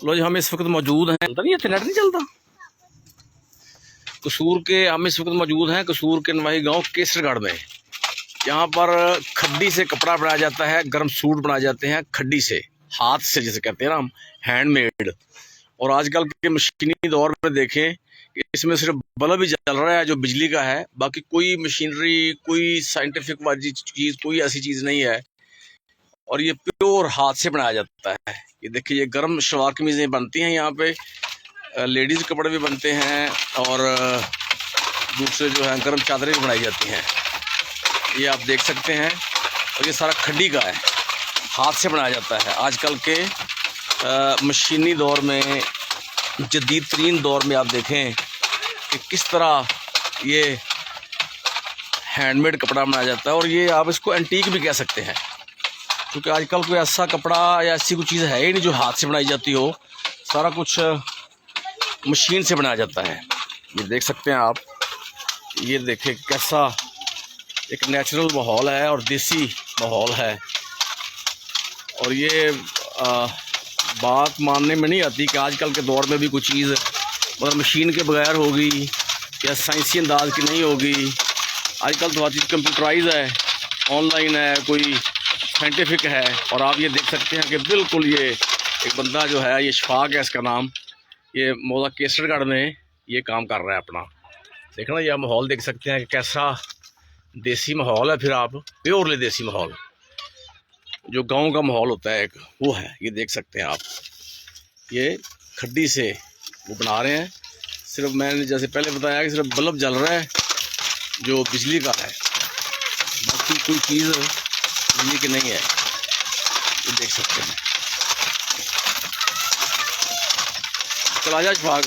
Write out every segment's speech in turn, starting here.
लो जी, हम इस वक्त मौजूद हैं, चलता नहीं है, नेट नहीं चलता। कसूर के हम इस वक्त मौजूद हैं कसूर के नवाही गांव केसरगढ़ में। यहाँ पर खड्डी से कपड़ा बनाया जाता है, गर्म सूट बनाए जाते हैं खड्डी से, हाथ से जिसे कहते हैं ना हम, हैंडमेड। और आजकल के मशीनी दौर में देखें कि इसमें सिर्फ बल्ब ही चल रहा है जो बिजली का है, बाकी कोई मशीनरी, कोई साइंटिफिक वाली चीज़, कोई ऐसी चीज़ नहीं है। और ये प्योर हाथ से बनाया जाता है। ये देखिए, ये गर्म शलवार कमीज़ें बनती हैं यहाँ पे, लेडीज़ कपड़े भी बनते हैं और दूसरे जो है गर्म चादरें भी बनाई जाती हैं। ये आप देख सकते हैं। और ये सारा खड्डी का है, हाथ से बनाया जाता है। आजकल के मशीनी दौर में, जदीद तरीन दौर में आप देखें कि किस तरह ये हैंडमेड कपड़ा बनाया जाता है। और ये आप इसको एंटीक भी कह सकते हैं, क्योंकि आजकल कोई ऐसा कपड़ा या ऐसी कोई चीज़ है ही नहीं जो हाथ से बनाई जाती हो। सारा कुछ मशीन से बनाया जाता है। ये देख सकते हैं आप। ये देखें कैसा एक नेचुरल माहौल है और देसी माहौल है। और ये बात मानने में नहीं आती कि आजकल के दौर में भी कोई चीज़ मतलब मशीन के बगैर होगी या साइंसी अंदाज की नहीं होगी। आजकल तो हर चीज़ कंप्यूटराइज है, ऑनलाइन है, कोई साइंटिफिक है। और आप ये देख सकते हैं कि बिल्कुल ये एक बंदा जो है, ये शफाक है इसका नाम, ये मौजा केसरगढ़ में ये काम कर रहा है अपना। देखना, यह माहौल देख सकते हैं कि कैसा देसी माहौल है। फिर आप प्योरली देसी माहौल, जो गांव का माहौल होता है एक, वो है। ये देख सकते हैं आप, ये खड्डी से वो बना रहे हैं। सिर्फ मैंने जैसे पहले बताया कि सिर्फ बल्ब जल रहा है जो बिजली का है, बाकी कोई चीज़ बिजली की नहीं है। ये देख सकते हैं। चला जा शफाक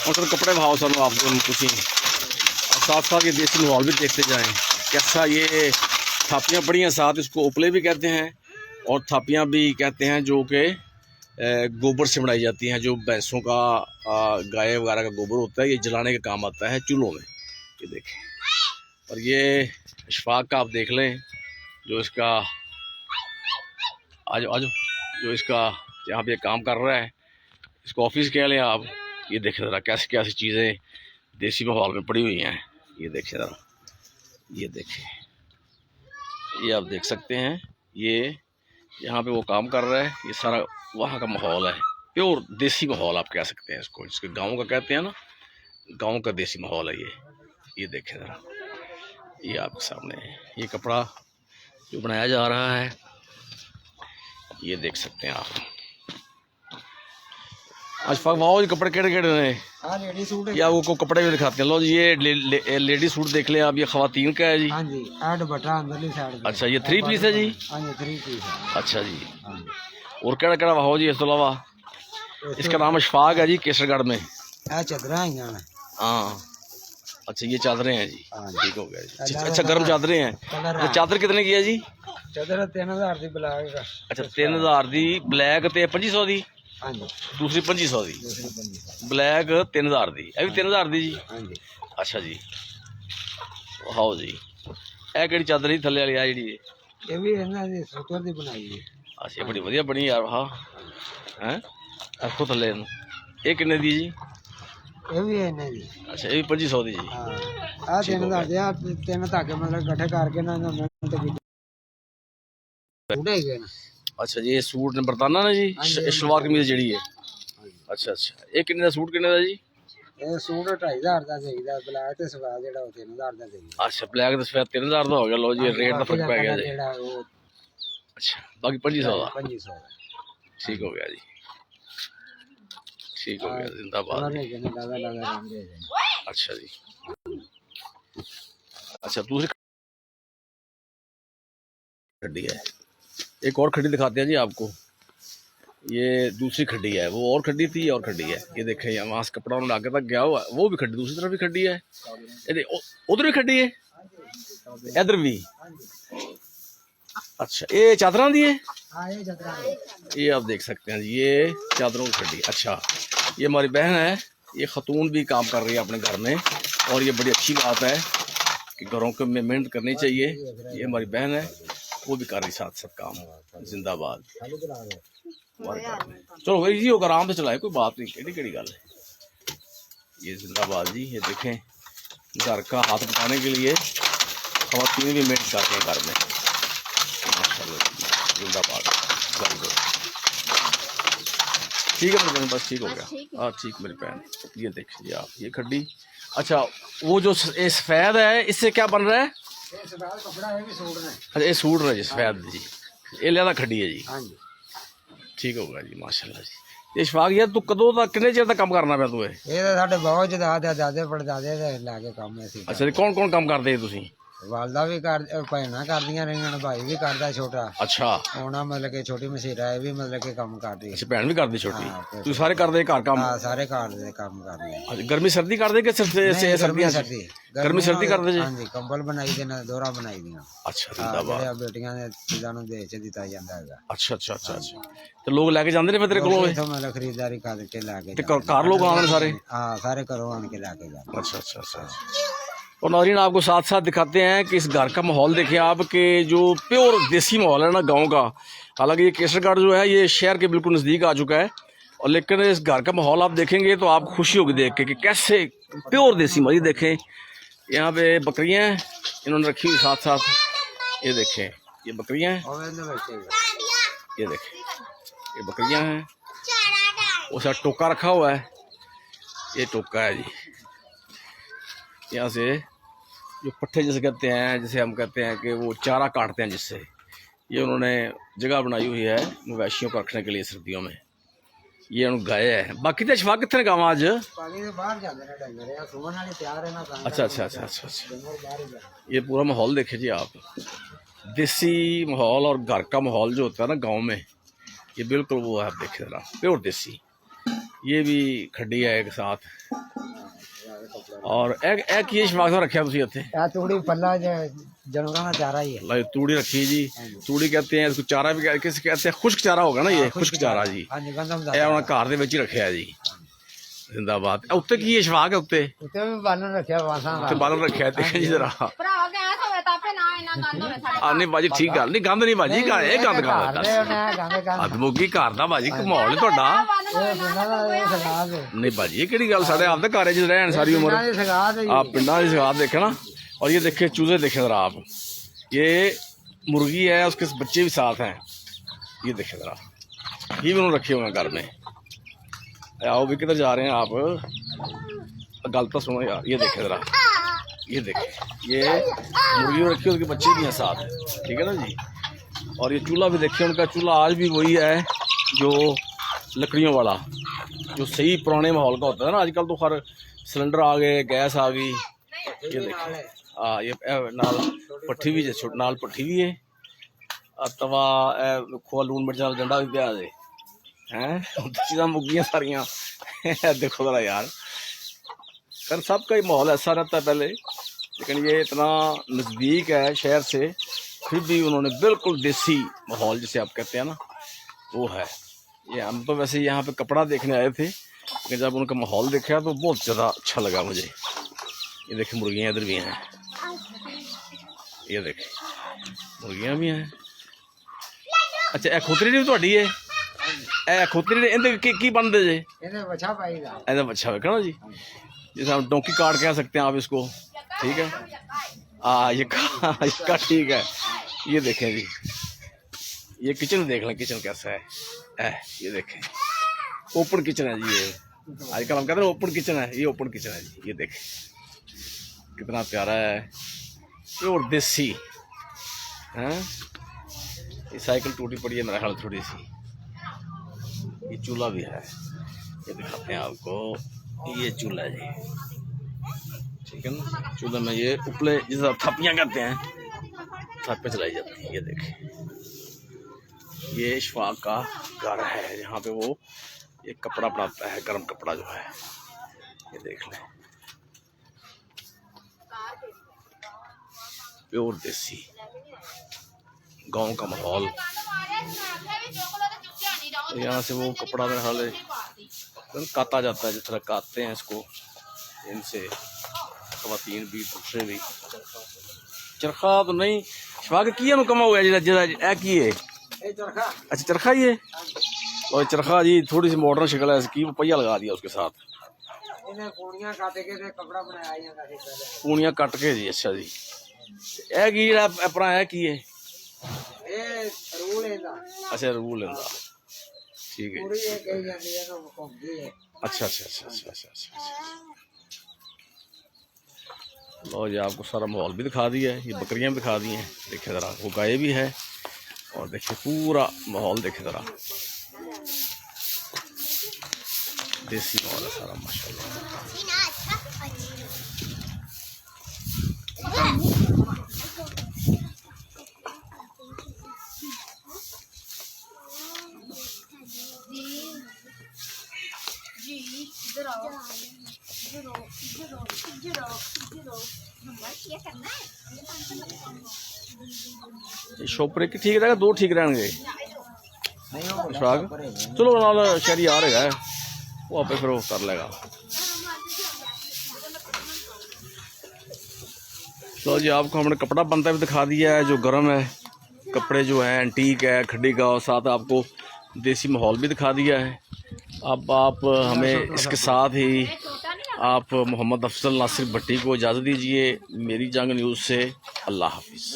और सर कपड़े भाव सर आप कुछ ही, और साथ साथ ये देसी माहौल भी देखते जाएं कैसा। ये थापियाँ पड़ी हैं साथ, इसको उपले भी कहते हैं और थापियाँ भी कहते हैं, जो कि गोबर से बनाई जाती हैं। जो भैंसों का, गाय वगैरह का गोबर होता है, ये जलाने के काम आता है चूल्हों में। ये देखें। और ये शफाक का आप देख लें, जो इसका आज जो इसका यहाँ पे काम कर रहा है, इसको ऑफिस कह लें आप। ये देखें ज़रा कैसी कैसी चीज़ें देसी माहौल में पड़ी हुई हैं। ये देखें ज़रा, ये देखें, ये आप देख सकते हैं। ये यहाँ पे वो काम कर रहा है। ये सारा वहाँ का माहौल है, प्योर देसी माहौल आप कह सकते हैं इसको, इसके गाँव का कहते हैं ना, गाँव का देसी माहौल है ये देखें ज़रा। ये आपके सामने ये कपड़ा जो बनाया जा रहा है, ये देख सकते हैं आप। अशफाक भाव, कपड़े केड़े केड़े ने? लेडी सूट या वो को कपड़े भी दिखाते हैं। लो जी, ये लेडी सूट देख लें आप। ये खवातीन का है जी। हाँ जी, ऐड बटा अंदरली साइड। अच्छा, ये 3 पीस है जी? हाँ जी, 3 पीस है। अच्छा जी। और केड़ा केड़ा भाव जी इस तो अलावा? इसका नाम अशफाक है जी, केसरगढ़ में। चादर आई हैं। हाँ, अच्छा, ये चादरें हैं जी। ठीक हो गया जी। अच्छा, गर्म चादरें हैं। अच्छा, चादर कितने की है जी? चादर 3000 दी ब्लैक। अच्छा, 3000 दी ब्लैक ते 2500 दी? हाँ जी। दूसरी 2500 दी। ब्लैक 3000 दी, ये भी 3000 दी जी? हाँ जी। अच्छा जी, हाँ जी। ਇਹ ਕਿਹੜੀ ਚਾਦਰ ਜੀ ਥੱਲੇ ਵਾਲੀ ਆ ਜਿਹੜੀ? ਇਹ ਵੀ ਇਹਨਾਂ ਦੀ ਸੂਤਰ ਦੀ ਬਣਾਈ ਹੈ। ਅੱਛਾ, ਬੜੀ ਵਧੀਆ ਬਣੀ ਯਾਰ। ਹਾਂ ਹੈ, ਰੱਖੋ ਥੱਲੇ ਨੂੰ। ਇਹ ਕਿੰਨੇ ਦੀ ਜੀ? ਇਹ ਵੀ ਇਹਨਾਂ ਦੀ। ਅੱਛਾ, ਇਹ ਵੀ 2500 ਦੀ ਜੀ। ਹਾਂ, ਆ 3000 ਦੇ ਆ 3 ਧਾਗੇ ਮਤਲਬ ਇਕੱਠੇ ਕਰਕੇ ਨਾ ਮਿਹਨਤ ਕੀਤੀ ਉਡੇ ਗਏ ਨਾ। अच्छा जी, ये सूट ने बरताना ना जी, शलवार कमीज जी है। अच्छा अच्छा, ये किन्ने दा सूट किन्ने दा जी? ਇਹ ਸੂਟ 2500 ਦਾ ਦੇਈਦਾ, ਬਲੈਕ ਤੇ ਸਫੈਦ ਜਿਹੜਾ ਉਹ 3000 ਦਾ ਦੇਈਦਾ। अच्छा, ब्लैक ते सफेद 3000 ਦਾ ਹੋ ਗਿਆ। ਲੋ ਜੀ, रेट ਦਾ फर्क पै गया जी। ਜਿਹੜਾ ਉਹ अच्छा, बाकी 2500 ਦਾ। 2500 ਦਾ। ठीक हो गया जी, ठीक हो गया, जिंदाबाद। अच्छा जी। अच्छा, दूसरी खड्डी है, एक और खड्डी दिखाते हैं जी आपको। ये दूसरी खड्डी है, वो और खड्डी थी, और खड्डी है। ये देखें, वहाँ से कपड़ा उन्होंने आगे तक गया हुआ, वो भी खड्डी, दूसरी तरफ भी खड्डी है, उधर भी खड्डी है, इधर भी। अच्छा, ये चादर दी है। ये आप देख सकते हैं जी, ये चादरों की खड्डी। अच्छा, ये हमारी बहन है, ये खतून भी काम कर रही है अपने घर में, और ये बड़ी अच्छी बात है कि घरों को में मेहनत करनी चाहिए। ये हमारी बहन है, वो भी कर रही साथ साथ काम। जिंदाबाद। चलो इजी होगा, आराम से चलाए, कोई बात नहीं, केड़ी केड़ी गल है। ये जिंदाबाद जी, ये देखें घर का हाथ बटाने के लिए खवातीन भी मेहनत करते हैं घर में, माशाल्लाह जिंदाबाद। ठीक है मेरी बहन, बस ठीक हो गया। हाँ ठीक मेरी बहन। ये देखिए आप, ये खड्डी, अच्छा वो जो ये सफ़ेद है इससे क्या बन रहा है? कपड़ा है भी सूट रहे। अच्छा ये सूट रहा है जी सफ़ेद जी, ये लिहाजा खड्डी है जी। हाँ जी ठीक होगा जी माशाल्लाह जी। ये शफाक यार तू कदों तक कितने चेर तक काम करना पिया तू? ਇਹ ਤਾਂ ਸਾਡੇ ਬਹੁਤ ਦਾਦਾ ਦਾਦੇ ਪੜਦਾਦੇ ਦੇ ਲਾ ਕੇ ਕੰਮ ਅਸੀਂ अच्छा जी कौन कौन काम करते हैं तुसी? ਵਾਲਦਾ ਵੀ ਕਰ ਭੈਣਾਂ ਕਰਦੀਆਂ ਰਹੀਆਂ, ਭਾਈ ਵੀ ਕਰਦਾ ਛੋਟਾ। अच्छा ਉਹਨਾਂ ਮਤਲਬ ਕਿ ਛੋਟੀ ਮਸੀਰਾ ਇਹ ਵੀ ਮਤਲਬ ਕਿ ਕੰਮ ਕਰਦੀ। अच्छा भैन भी करती छोटी? हाँ, तू सारे करते घर काम? ਹਾਂ ਸਾਰੇ ਘਰ ਦੇ ਕੰਮ ਕਰਦੇ। अच्छा, गर्मी सर्दी करते कि सिर्फ सर्दियां? ਸਰਦੀ गर्मी सर्दी करते जी? ਹਾਂਜੀ ਕੰਬਲ ਬਣਾਈ ਦੇ ਨਾਲ ਦੋਰਾ ਬਣਾਈ ਦੀਆਂ। अच्छा जिंदाबाद। ਜਿਹੜੇ ਬੇਟੀਆਂ ਦੇ ਚੀਜ਼ਾਂ ਨੂੰ ਦੇ ਚ ਦਿੱਤਾ ਜਾਂਦਾ ਹੈਗਾ। अच्छा अच्छा अच्छा अच्छा तो लोग लेके जाते ने फिर तेरे को? ਇੱਥੋਂ ਮਤਲਬ ਖਰੀਦਦਾਰੀ ਕਰਕੇ ਲਾ ਕੇ घर लोग आने सारे? ਹਾਂ ਸਾਰੇ ਘਰੋਂ ਆਣ ਕੇ ਲਾ ਕੇ ਜਾਂਦੇ। अच्छा अच्छा अच्छा। और नाज़रीन आपको साथ साथ दिखाते हैं कि इस घर का माहौल देखिए आप, कि जो प्योर देसी माहौल है ना गांव का। हालांकि ये केसरगढ़ जो है ये शहर के बिल्कुल नज़दीक आ चुका है, और लेकिन इस घर का माहौल आप देखेंगे तो आप खुशी होगी देख के कि कैसे प्योर देसी माहौल। देखें यहाँ पे बकरियाँ हैं इन्होंने रखी हुई साथ साथ, ये देखें ये बकरियाँ हैं, ये देखें ये बकरियाँ हैं। वो साथ टोका रखा हुआ है, ये टोका है जी। यहाँ से जो पट्ठे जैसे कहते हैं, जैसे हम कहते हैं कि वो चारा काटते हैं जिससे, ये उन्होंने जगह बनाई हुई है मवेशियों को रखने के लिए सर्दियों में। ये उन गाय है। बाकी तो शफा कितने गाँव आज? अच्छा अच्छा अच्छा अच्छा अच्छा। ये पूरा माहौल देखे जी आप, देसी माहौल और घर का माहौल जो होता है ना गाँव में, ये बिल्कुल वो है। आप देखे जरा प्योर देसी। ये भी खड्डी है एक साथ, और एक ये शफाक रखा तुसी इत्थे? तूड़ी पल्ला जानवरों का चारा ही है। तूड़ी रखी जी, तूड़ी कहते हैं इसको, चारा भी किस कहते हैं, खुश्क चारा होगा ना ये, खुश्क चारा जी। ਇਹ ਉਹਨਾਂ ਘਰ ਦੇ ਵਿੱਚ ਹੀ ਰੱਖਿਆ ਜੀ, जिंदाबाद। ਉੱਤੇ ਕੀ ਹੈ ਸ਼ਫਾਕ? ਉੱਤੇ ਵੀ ਬਾਲਣ ਰੱਖਿਆ ਵਾਸਾਂ ਦਾ, ਤੇ ਬਾਲਣ ਰੱਖਿਆ ਤੇ ਜੀ ਜਰਾ ਭਰਾਵਾ ਗੈਸ ਹੋਵੇ ਤਾਂ ਆਪੇ ਨਾ ਇੰਨਾ ਗੰਦ ਹੋਵੇ ਸਾਡੇ। ਆ ਨਹੀਂ ਬਾਜੀ ਠੀਕ ਗੱਲ ਨਹੀਂ, ਗੰਦ ਨਹੀਂ ਬਾਜੀ, ਇਹ ਗੰਦ ਕਰਦਾ ਅਦਮੋਗੀ ਘਰ ਦਾ ਬਾਜੀ ਮਾਹੌਲ ਤੁਹਾਡਾ ਨਹੀਂ ਬਾਜੀ। ਇਹ ਕਿਹੜੀ ਗੱਲ, ਸਾਡੇ ਆਪ ਦੇ ਘਰ 'ਚ ਰਹਿਣ ਸਾਰੀ ਉਮਰ ਆ ਪਿੰਡਾਂ ਦੀ ਸਗਾਤ देखे ना। और ये देखे चूजे देखे जरा आप, ये मुर्गी है उसके बच्चे भी साथ हैं, ये देखे जरा, ये भी उन्होंने रखे हुए हैं घर में। आओ भी किधर जा रहे हैं आप, गल तो सुनो यार। ये देखे जरा, ये देखे ये मुर्गी रखी है, उसके बच्चे भी हैं साथ, ठीक है ना जी। और ये चूल्हा भी देखिए, उनका चूल्हा आज भी वही है जो लकड़ियों वाला, जो सही पुराने माहौल का होता है ना। आजकल तो खैर सिलेंडर आ गए, गैस आ गई। ये देखिए ये नाल पट्ठी भी नाल पट्ठी भी है, तवा खोआ लून मिर्च नाल गंढा भी पिया दे हैं, चीज़ां मुक्कियां सारियां। देखो जरा यार, सर सबका ही माहौल ऐसा रहता है पहले, लेकिन ये इतना नज़दीक है शहर से, फिर भी उन्होंने बिल्कुल देसी माहौल जिसे आप कहते हैं ना वो है। ये हम तो वैसे यहाँ पे कपड़ा देखने आए थे, लेकिन जब उनका माहौल देखा तो बहुत ज़्यादा अच्छा लगा मुझे। ये देखिए मुर्गियाँ इधर भी हैं, ये देखिए मुर्गियाँ भी हैं। अच्छा ए खोतरी नहीं थोड़ी है, ए खोतरी ने इनके की बनते जे? ਇਹਦੇ ਬੱਚਾ ਪਾਈਦਾ, ऐसा अच्छा है ना जी, जैसे हम डोंकी कार्ड कह सकते हैं आप इसको, ठीक है। ये इसका ठीक है। ये देखें जी, ये किचन देख लें, किचन कैसा है। ये देखें ओपन किचन है जी। ये आजकल हम कहते हैं ओपन किचन है, ये ओपन किचन है जी। ये देखें कितना प्यारा है, प्योर देसी हैं। ये साइकिल टूटी पड़ी है मेरा ख्याल थोड़ी सी। ये चूल्हा भी है, ये दिखाते हैं आपको, ये चूल्हा है जी, ठीक है ना। चूल्हे में ये उपले जिसे थपियाँ कहते हैं, थप्पे चलाई जाती हैं। ये देखें ये शफाक का घर है, जहाँ पे वो ये कपड़ा बनाता है, गर्म कपड़ा जो है। ये देख लें प्योर देसी गांव का माहौल। यहाँ से वो कपड़ा में हाल काता जाता है, जिस तरह काटते हैं इसको, इनसे खवातीन भी दूसरे भी। चरखा तो नहीं शफाक की कमा हुआ है, अच्छा चरखा ही है। और चरखा जी थोड़ी सी मॉडर्न शक्ल है इसकी, वो पहिया लगा दिया उसके साथ, इन्हें पूड़ियां काट के ते कपड़ा बनाया जाता है पहले। पूनियां कट के जी। अच्छा जी, ਇਹ ਕੀ ਜਿਹੜਾ ਆਪਣਾ ਹੈ ਕੀ ਹੈ? ਇਹ ਰੂਲ ਇਹਦਾ अच्छा रूल लेंदा, ठीक है। ਪੂਰੀ ਇਹ ਕਹੀ ਜਾਂਦੀ ਹੈ ਨੂੰ ਘੁੰਮਦੀ ਹੈ। अच्छा अच्छा अच्छा अच्छा अच्छा अच्छा अच्छा। लो जी आपको सारा माहौल भी दिखा दिया है, ये बकरियां भी दिखा दी हैं, देखिए ज़रा वो गाय भी है, और देखिए पूरा माहौल देखिए ज़रा, देसी माहौल है सारा माशाल्लाह। शॉपर एक ठीक रहेगा, दो ठीक रहेंगे? इशफाक चलो नाल शहरी आ रहा है, वो आपे फिर वो कर लेगा। तो जी आपको हमने कपड़ा बनता भी दिखा दिया है जो गर्म है, कपड़े जो हैं एंटीक है खड्डी का, और साथ आपको देसी माहौल भी दिखा दिया है। अब आप हमें इसके साथ ही आप मोहम्मद अफजल नासिर भट्टी को इजाज़त दीजिए मेरी जंग न्यूज़ से। अल्लाह हाफिज़।